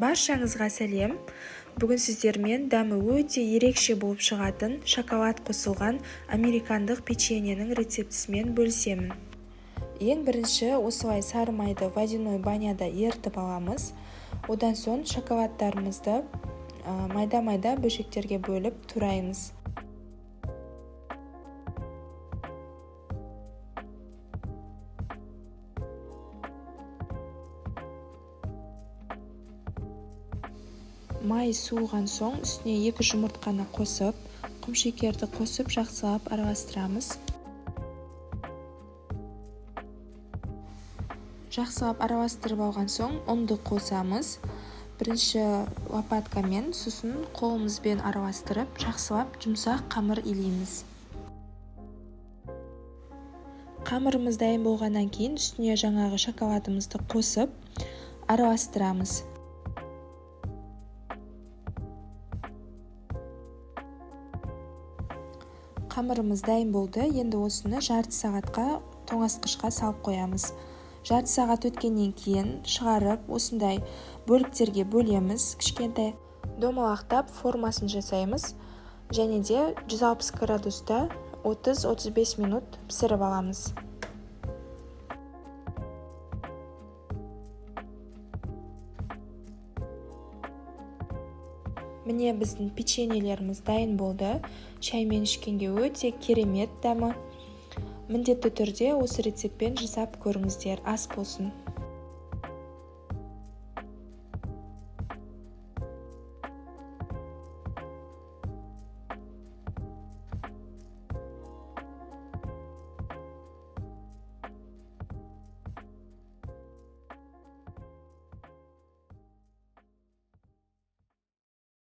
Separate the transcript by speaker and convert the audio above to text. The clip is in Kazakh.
Speaker 1: Баршаңызға сәлем. Бүгін сіздермен дәмі өте ерекше болып шығатын шоколад қосылған американдық печеньенің рецептісімен бөлісемін. Ең бірінші осылай сары майды водяной баняда ерітіп аламыз. Одан соң шоколадтарымызды майда-майда бөлшектерге бөліп тураймыз. Май суыған соң үстіне 2 жұмыртқаны қосып, құмшекерді қосып жақсылап араластырамыз. Жақсылап араластырып алған соң ұнды қосамыз. Бірінші лопаткамен, сосын қолымызбен араластырып, жақсылап жұмсақ қамыр илейміз. Қамырымыз дайын болғаннан кейін үстіне жаңағы шоколадымызды қосып араластырамыз. Қамырымыз дайын болды. Енді осыны жарты сағатқа тоңазытқышқа салып қоямыз. Жарты сағат өткеннен кейін шығарып, осындай бөліктерге бөлеміз. Кішкентай домалақтап формасын жасаймыз. Және де 160 градуста 30-35 минут пісіріп аламыз. Міне біздің печеньелеріміз дайын болды. Шаймен ішкенге өте керемет дәмі. Міндетті түрде осы рецептпен жасап көріңіздер, ас болсын.